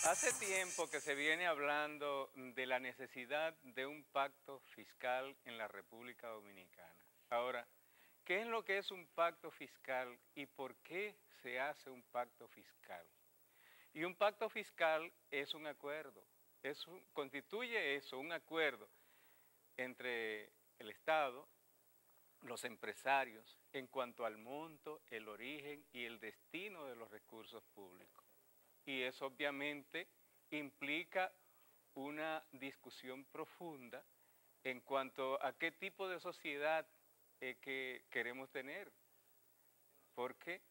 Hace tiempo que se viene hablando de la necesidad de un pacto fiscal en la República Dominicana. Ahora, ¿qué es lo que es un pacto fiscal y por qué se hace un pacto fiscal? Y un pacto fiscal es un acuerdo, constituye eso, un acuerdo entre el Estado, los empresarios, en cuanto al monto, el origen y el destino de los recursos públicos. Y eso obviamente implica una discusión profunda en cuanto a qué tipo de sociedad que queremos tener. Porque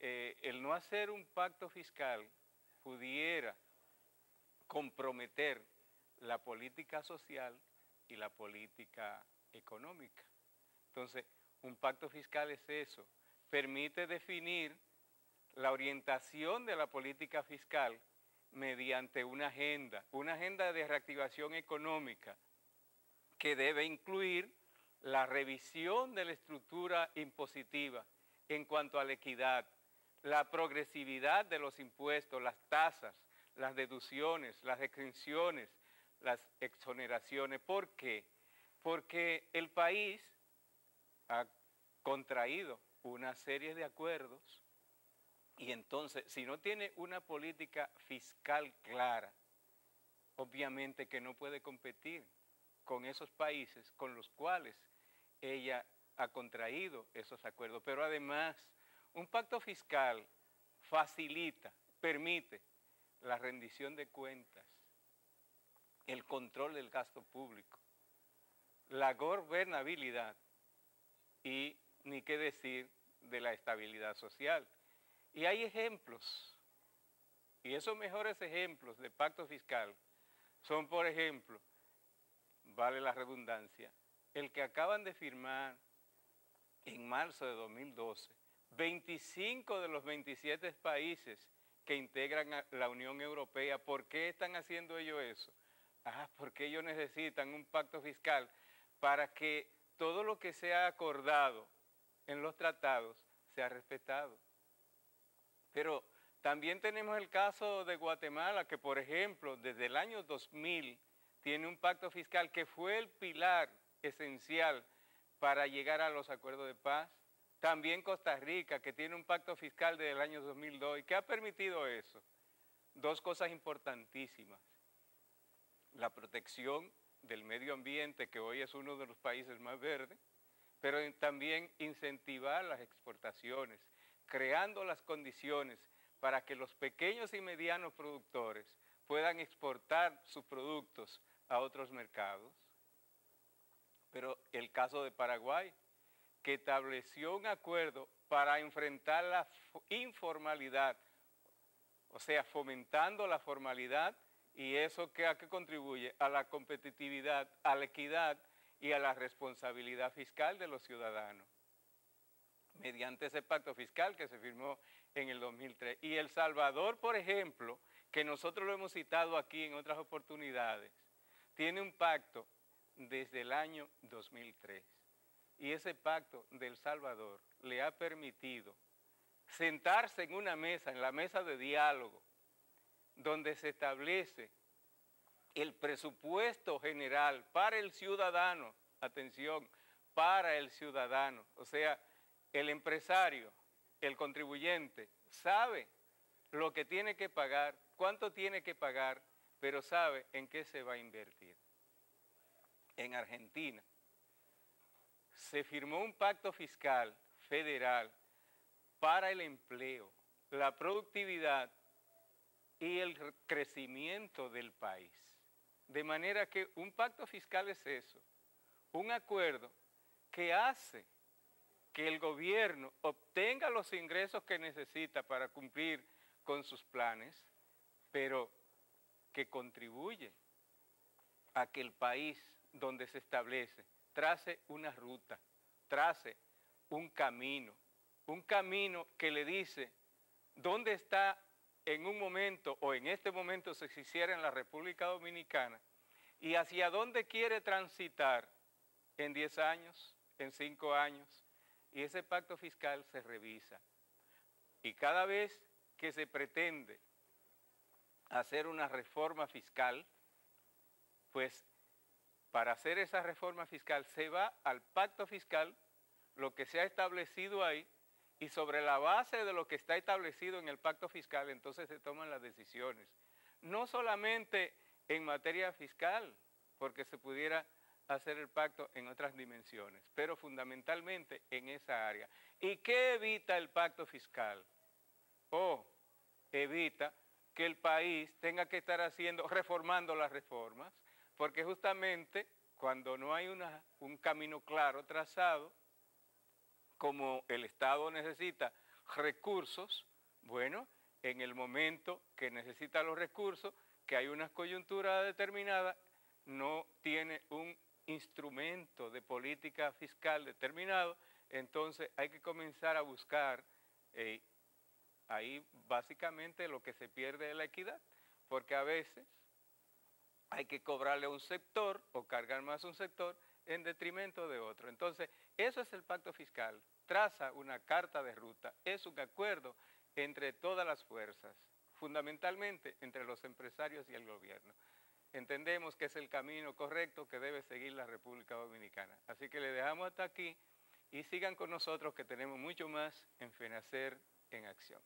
el no hacer un pacto fiscal pudiera comprometer la política social y la política económica. Entonces, un pacto fiscal es eso, permite definir la orientación de la política fiscal mediante una agenda de reactivación económica que debe incluir la revisión de la estructura impositiva en cuanto a la equidad, la progresividad de los impuestos, las tasas, las deducciones, las exenciones, las exoneraciones. ¿Por qué? Porque el país ha contraído una serie de acuerdos y entonces, si no tiene una política fiscal clara, obviamente que no puede competir con esos países con los cuales ella ha contraído esos acuerdos. Pero además, un pacto fiscal facilita, permite la rendición de cuentas, el control del gasto público, la gobernabilidad y ni qué decir de la estabilidad social. Y hay ejemplos, y esos mejores ejemplos de pacto fiscal son, por ejemplo, vale la redundancia, el que acaban de firmar en marzo de 2012, 25 de los 27 países que integran a la Unión Europea. ¿Por qué están haciendo ellos eso? Porque ellos necesitan un pacto fiscal para que todo lo que se ha acordado en los tratados sea respetado. Pero también tenemos el caso de Guatemala, que por ejemplo, desde el año 2000 tiene un pacto fiscal que fue el pilar esencial para llegar a los acuerdos de paz. También Costa Rica, que tiene un pacto fiscal desde el año 2002. ¿Y qué ha permitido eso? Dos cosas importantísimas. La protección del medio ambiente, que hoy es uno de los países más verdes, pero también incentivar las exportaciones, creando las condiciones para que los pequeños y medianos productores puedan exportar sus productos a otros mercados. Pero el caso de Paraguay, que estableció un acuerdo para enfrentar la informalidad, o sea, fomentando la formalidad, y eso a qué contribuye a la competitividad, a la equidad y a la responsabilidad fiscal de los ciudadanos, mediante ese pacto fiscal que se firmó en el 2003. Y El Salvador, por ejemplo, que nosotros lo hemos citado aquí en otras oportunidades, tiene un pacto desde el año 2003. Y ese pacto de El Salvador le ha permitido sentarse en una mesa, en la mesa de diálogo, donde se establece el presupuesto general para el ciudadano, atención, para el ciudadano. O sea, el empresario, el contribuyente, sabe lo que tiene que pagar, cuánto tiene que pagar, pero sabe en qué se va a invertir. En Argentina se firmó un pacto fiscal federal para el empleo, la productividad y el crecimiento del país. De manera que un pacto fiscal es eso, un acuerdo que hace que el gobierno obtenga los ingresos que necesita para cumplir con sus planes, pero que contribuye a que el país donde se establece trace una ruta, trace un camino que le dice dónde está en un momento o en este momento se hiciera en la República Dominicana y hacia dónde quiere transitar en 10 años, en 5 años, y ese pacto fiscal se revisa. Y cada vez que se pretende hacer una reforma fiscal, pues para hacer esa reforma fiscal se va al pacto fiscal, lo que se ha establecido ahí, y sobre la base de lo que está establecido en el pacto fiscal, entonces se toman las decisiones. No solamente en materia fiscal, porque se pudiera hacer el pacto en otras dimensiones, pero fundamentalmente en esa área. ¿Y qué evita el pacto fiscal? Evita que el país tenga que estar reformando las reformas, porque justamente cuando no hay un camino claro trazado, como el Estado necesita recursos, bueno, en el momento que necesita los recursos, que hay una coyuntura determinada, no tiene un instrumento de política fiscal determinado, entonces hay que comenzar a buscar ahí básicamente lo que se pierde es la equidad, porque a veces hay que cobrarle a un sector o cargar más a un sector en detrimento de otro. Entonces, eso es el pacto fiscal. Traza una carta de ruta, es un acuerdo entre todas las fuerzas, fundamentalmente entre los empresarios y el gobierno. Entendemos que es el camino correcto que debe seguir la República Dominicana. Así que le dejamos hasta aquí y sigan con nosotros que tenemos mucho más en FENACER en acción.